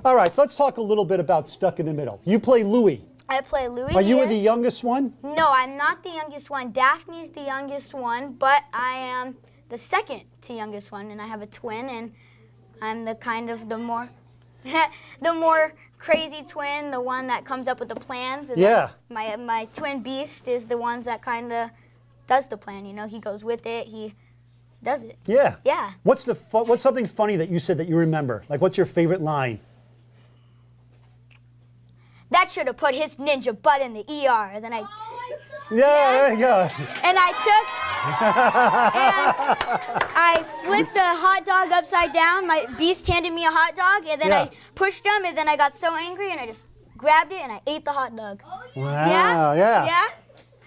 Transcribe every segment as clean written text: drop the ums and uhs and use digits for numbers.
All right, so let's talk a little bit about Stuck in the Middle. You play Louie. I play Louie. Are you yes. the youngest one? No, I'm not the youngest one. Daphne's the youngest one, but I am the second to youngest one, and I have a twin, and I'm the kind of the more crazy twin, the one that comes up with the plans. And yeah. My twin Beast is the one that kind of does the plan. You know, he goes with it. He does it. Yeah. Yeah. What's something funny that you said that you remember? Like, what's your favorite line? That should have put his ninja butt in the ER. And then I. Yeah. And I flipped the hot dog upside down. My Beast handed me a hot dog, and then I pushed him, and then I got so angry, and I just grabbed it, and I ate the hot dog. Wow, yeah.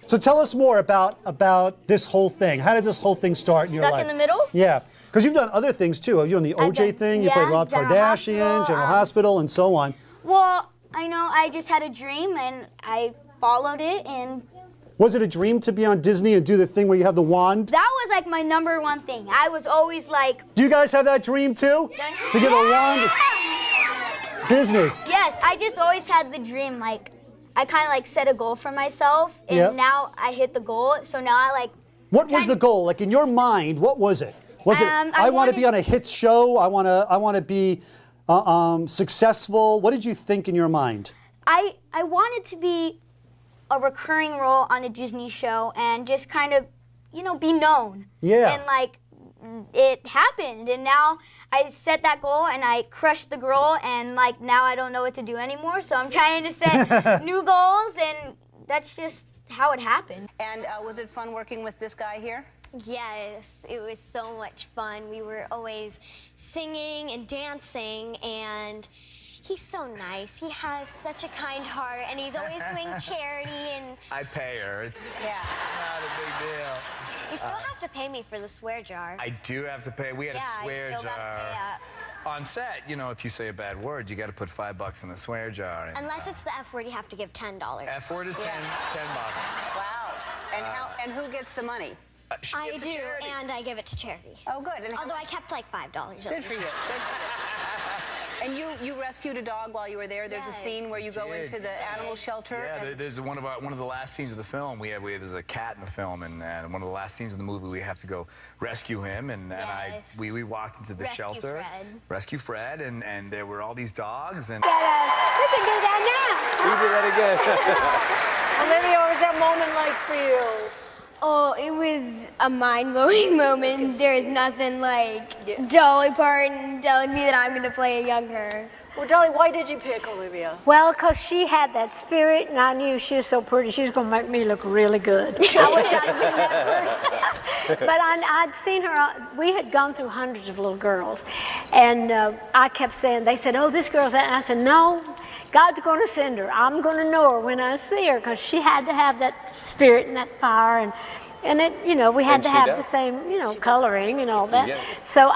So tell us more about this whole thing. How did this whole thing start in your life? Stuck in the Middle? Yeah, because you've done other things too. You've done the OJ thing, you played Rob Kardashian, General Hospital, and so on. Well, I know I just had a dream, and I followed it, and... Was it a dream to be on Disney and do the thing where you have the wand? That was like my #1 thing. I was always like... Do you guys have that dream too? To get a wand? Disney. Yes, I just always had the dream, like, I kind of like set a goal for myself, and now I hit the goal, so now I like... What was the goal? Like in your mind, what was it? Was it, I want to be on a hit show, I want to be successful? What did you think in your mind? I wanted to be a recurring role on a Disney show and just kind of, you know, be known. Yeah. And like, it happened, and now I set that goal and I crushed the goal, and like now I don't know what to do anymore, so I'm trying to set new goals, and that's just how it happened. And was it fun working with this guy here? Yes, it was so much fun. We were always singing and dancing, and he's so nice. He has such a kind heart, and he's always doing charity. And I pay her. It's not a big deal. You still have to pay me for the swear jar. I do have to pay. We had a swear you still jar. Gotta pay that. On set, you know, if you say a bad word, you got to put $5 in the swear jar. And, unless it's the F word, you have to give $10. F word is $10. Wow. And who gets the money? I do, and I give it to charity. Oh, good. And although I kept like $5. Good for you. Good. And you rescued a dog while you were there. There's a scene where you go into the animal shelter. Yeah, there's one of the last scenes of the film. There's a cat in the film, and one of the last scenes of the movie, we have to go rescue him, and we walked into the shelter, rescue Fred, and there were all these dogs, and we can do that now. We do that again. Olivia, what was that moment like for you? Oh, it was a mind-blowing moment. There is nothing like Dolly Parton telling me that I'm going to play a young her. Well, Dolly, why did you pick Olivia? Well, because she had that spirit, and I knew she was so pretty, she was going to make me look really good. I wish I'd been that pretty. But I'd seen her, we had gone through hundreds of little girls, and I kept saying, they said, oh, this girl's that. And I said, no, God's going to send her. I'm going to know her when I see her, because she had to have that spirit and that fire, and it, you know, we had to have the same, you know, coloring and all that. Yeah. So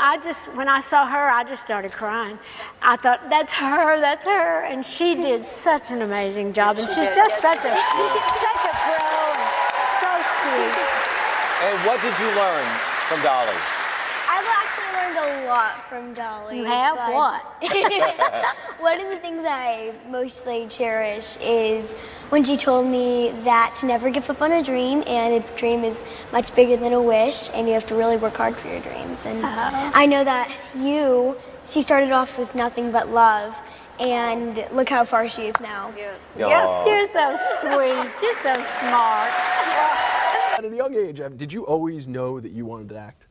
when I saw her, I just started crying. I thought, that's her, and she did such an amazing job, and she's just such a pro, and so sweet. And what did you learn from Dolly? I've actually learned a lot from Dolly. You have what? One of the things I mostly cherish is when she told me that to never give up on a dream, and a dream is much bigger than a wish, and you have to really work hard for your dreams. And I know that she started off with nothing but love, and look how far she is now. Yes, you're so sweet. You're so smart. At a young age, did you always know that you wanted to act?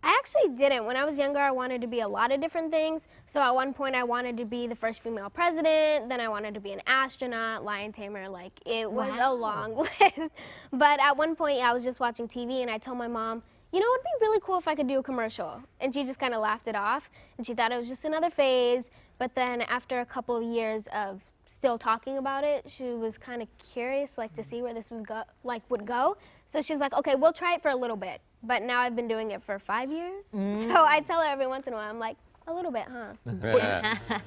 I actually didn't. When I was younger, I wanted to be a lot of different things. So at one point, I wanted to be the first female president. Then I wanted to be an astronaut, lion tamer. Like, it was a long list. But at one point, I was just watching TV, and I told my mom, you know, it'd be really cool if I could do a commercial. And she just kind of laughed it off. And she thought it was just another phase. But then after a couple of years of still talking about it, she was kind of curious, like, to see where this would go. So she's like, okay, we'll try it for a little bit. But now I've been doing it for 5 years. So I tell her every once in a while, I'm like, a little bit, huh?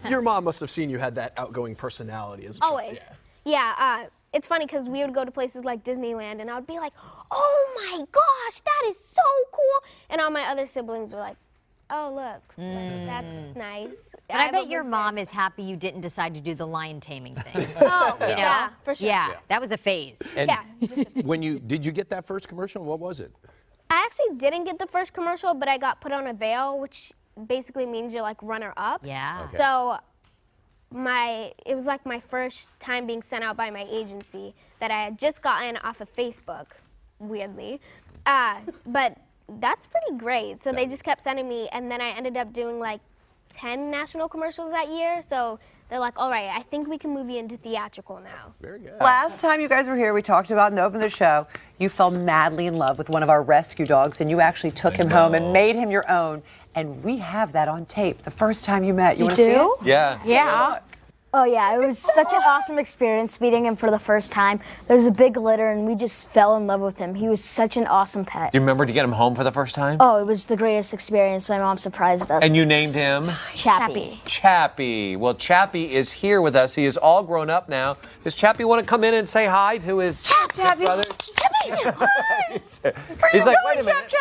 Your mom must have seen you had that outgoing personality as a child. Always. Yeah, it's funny because we would go to places like Disneyland, and I would be like, oh my gosh, that is so cool. And all my other siblings were like, oh, look, that's nice. But I bet your mom is happy you didn't decide to do the lion taming thing. Oh, You know? yeah, for sure. Yeah, that was a phase. And Yeah. did you get that first commercial? What was it? I actually didn't get the first commercial, but I got put on a veil, which basically means you're like runner-up. Yeah. Okay. So it was like my first time being sent out by my agency that I had just gotten off of Facebook, weirdly. But that's pretty great. So they just kept sending me, and then I ended up doing like 10 national commercials that year. So they're like, all right, I think we can move you into theatrical now. Very good. Last time you guys were here, we talked about in the open of the show, you fell madly in love with one of our rescue dogs, and you actually took him home and made him your own. And we have that on tape. The first time you met. You want to see it? Yeah. Yeah. Oh yeah, it was such an awesome experience meeting him for the first time. There was a big litter and we just fell in love with him. He was such an awesome pet. Do you remember to get him home for the first time? Oh, it was the greatest experience. My mom surprised us. And you named him? Chappie. Chappie. Well, Chappie is here with us. He is all grown up now. Does Chappie want to come in and say hi to his brother? He's like, wait a minute.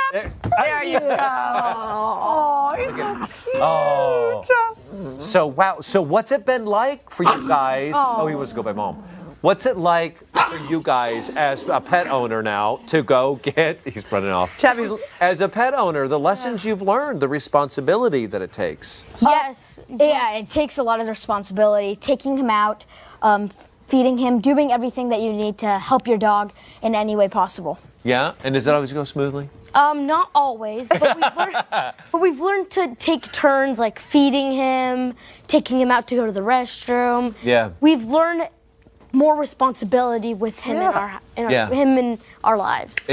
There you go. Oh, he's so cute. Oh. So, wow. So what's it been like for you guys? Oh, he wants to go by mom. What's it like for you guys as a pet owner now to go get, he's running off. Chappie's, as a pet owner, the lessons you've learned, the responsibility that it takes. Yes. Yeah, it takes a lot of responsibility. Taking him out, feeding him, doing everything that you need to help your dog in any way possible. Yeah? And does that always go smoothly? Not always, but we've learned to take turns, like feeding him, taking him out to go to the restroom. Yeah. We've learned more responsibility with him in our lives.